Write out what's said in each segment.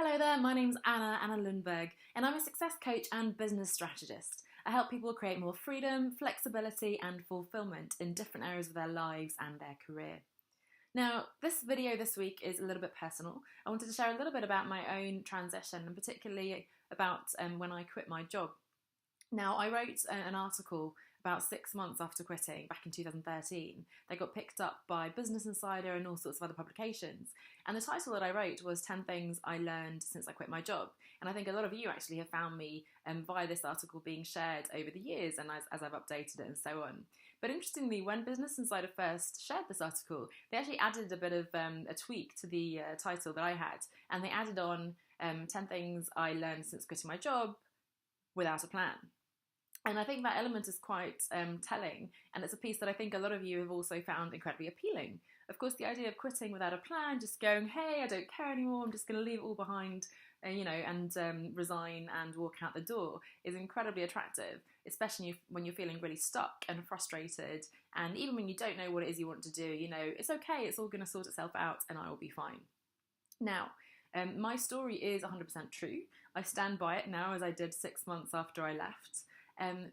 Hello there, my name's Anna Lundberg, and I'm a success coach and business strategist. I help people create more freedom, flexibility, and fulfilment in different areas of their lives and their career. Now, this video this week is a little bit personal. I wanted to share a little bit about my own transition and particularly about when I quit my job. Now, I wrote an article about 6 months after quitting back in 2013. They got picked up by Business Insider and all sorts of other publications. And the title that I wrote was 10 Things I Learned Since I Quit My Job. And I think a lot of you actually have found me via this article being shared over the years and as I've updated it and so on. But interestingly, when Business Insider first shared this article, they actually added a bit of a tweak to the title that I had. And they added on 10 Things I Learned Since Quitting My Job without a plan. And I think that element is quite telling, and it's a piece that I think a lot of you have also found incredibly appealing. Of course, the idea of quitting without a plan, just going, hey, I don't care anymore, I'm just going to leave it all behind, and resign and walk out the door is incredibly attractive, especially when you're feeling really stuck and frustrated, and even when you don't know what it is you want to do, it's okay, it's all going to sort itself out and I will be fine. Now, my story is 100% true. I stand by it now as I did 6 months after I left.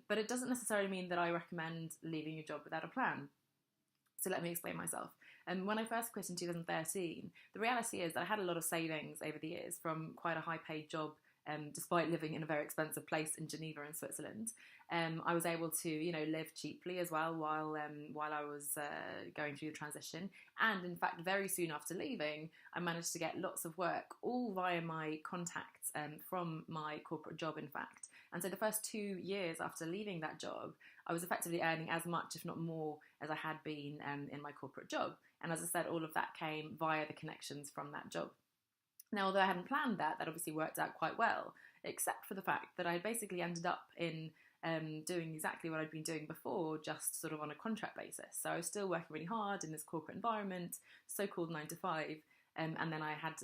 But it doesn't necessarily mean that I recommend leaving your job without a plan. So let me explain myself. When I first quit in 2013, the reality is that I had a lot of savings over the years from quite a high-paid job. Despite living in a very expensive place in Geneva in Switzerland, I was able to, live cheaply as well while I was going through the transition. And in fact, very soon after leaving, I managed to get lots of work, all via my contacts from my corporate job, in fact. And so the first 2 years after leaving that job, I was effectively earning as much, if not more, as I had been in my corporate job. And as I said, all of that came via the connections from that job. Now, although I hadn't planned that obviously worked out quite well, except for the fact that I basically ended up in doing exactly what I'd been doing before, just sort of on a contract basis. So I was still working really hard in this corporate environment, so-called 9 to 5, and then I had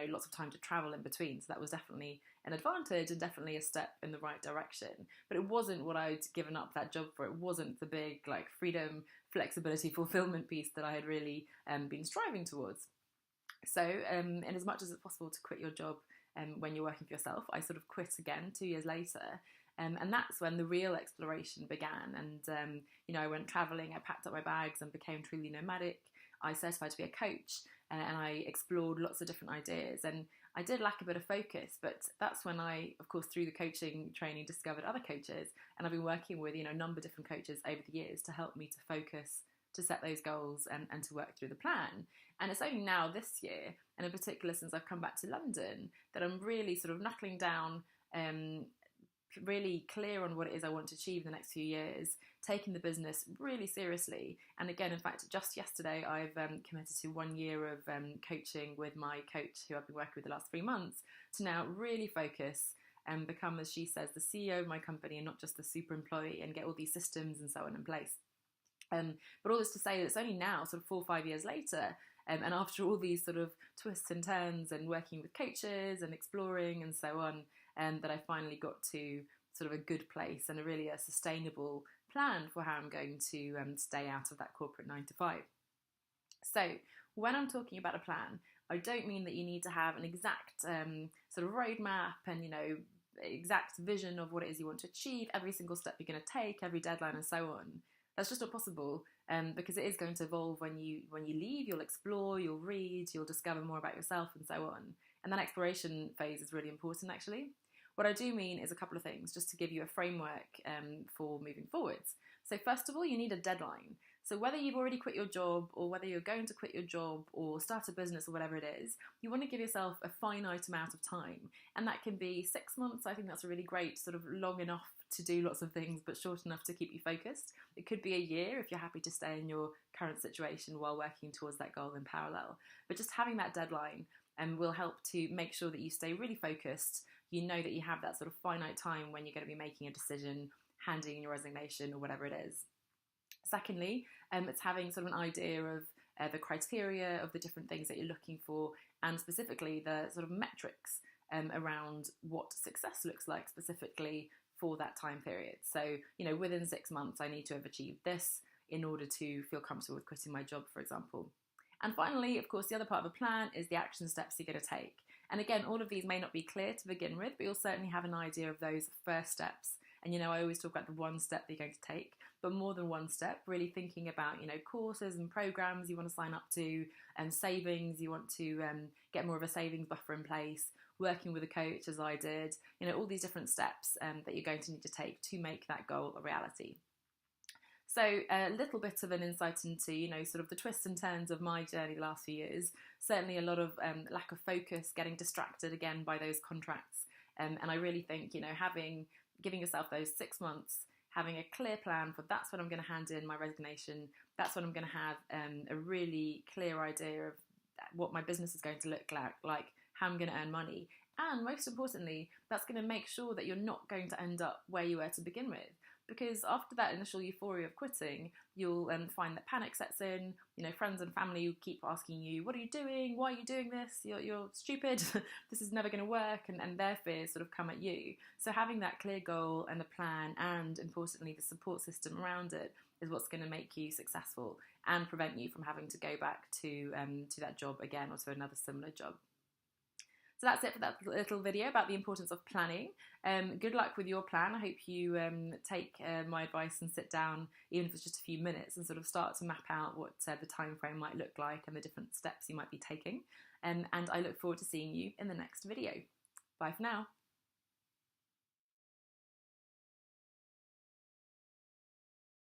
lots of time to travel in between. So that was definitely an advantage and definitely a step in the right direction. But it wasn't what I'd given up that job for. It wasn't the big freedom, flexibility, fulfillment piece that I had really been striving towards. So, in as much as it's possible to quit your job when you're working for yourself, I sort of quit again 2 years later. And that's when the real exploration began. And, I went traveling, I packed up my bags and became truly nomadic. I certified to be a coach and I explored lots of different ideas. And I did lack a bit of focus, but that's when I, of course, through the coaching training, discovered other coaches. And I've been working with, a number of different coaches over the years to help me to focus, to set those goals and to work through the plan. And it's only now this year, and in particular since I've come back to London, that I'm really sort of knuckling down, really clear on what it is I want to achieve in the next few years, taking the business really seriously. And again, in fact, just yesterday, I've committed to 1 year of coaching with my coach, who I've been working with the last 3 months, to now really focus and become, as she says, the CEO of my company and not just the super employee, and get all these systems and so on in place. But all this to say that it's only now, sort of 4 or 5 years later, and after all these sort of twists and turns and working with coaches and exploring and so on, that I finally got to sort of a good place and a sustainable plan for how I'm going to stay out of that corporate 9 to 5. So when I'm talking about a plan, I don't mean that you need to have an exact sort of roadmap and, exact vision of what it is you want to achieve, every single step you're going to take, every deadline and so on. That's just not possible because it is going to evolve when you leave. You'll explore, you'll read, you'll discover more about yourself and so on. And that exploration phase is really important, actually. What I do mean is a couple of things, just to give you a framework for moving forwards. So first of all, you need a deadline. So whether you've already quit your job or whether you're going to quit your job or start a business or whatever it is, you want to give yourself a finite amount of time. And that can be 6 months. I think that's a really great, sort of long enough to do lots of things, but short enough to keep you focused. It could be a year if you're happy to stay in your current situation while working towards that goal in parallel. But just having that deadline will help to make sure that you stay really focused. You know that you have that sort of finite time when you're going to be making a decision, handing in your resignation or whatever it is. Secondly, it's having sort of an idea of the criteria of the different things that you're looking for, and specifically the sort of metrics around what success looks like specifically for that time period. So, within 6 months, I need to have achieved this in order to feel comfortable with quitting my job, for example. And finally, of course, the other part of a plan is the action steps you're going to take. And again, all of these may not be clear to begin with, but you'll certainly have an idea of those first steps. And I always talk about the one step that you're going to take, but more than one step, really thinking about, courses and programs you want to sign up to, and savings, you want to get more of a savings buffer in place, working with a coach as I did, all these different steps that you're going to need to take to make that goal a reality. So a little bit of an insight into, sort of the twists and turns of my journey the last few years. Certainly a lot of lack of focus, getting distracted again by those contracts. And I really think, giving yourself those 6 months, having a clear plan for that's when I'm going to hand in my resignation, that's when I'm going to have a really clear idea of what my business is going to look like how I'm going to earn money. And most importantly, that's going to make sure that you're not going to end up where you were to begin with. Because after that initial euphoria of quitting, you'll find that panic sets in. Friends and family will keep asking you, what are you doing? Why are you doing this? You're stupid. This is never going to work. And their fears sort of come at you. So having that clear goal and a plan, and importantly, the support system around it, is what's going to make you successful and prevent you from having to go back to that job again, or to another similar job. So that's it for that little video about the importance of planning. Good luck with your plan. I hope you take my advice and sit down, even if it's just a few minutes, and sort of start to map out what the time frame might look like and the different steps you might be taking. And I look forward to seeing you in the next video. Bye for now.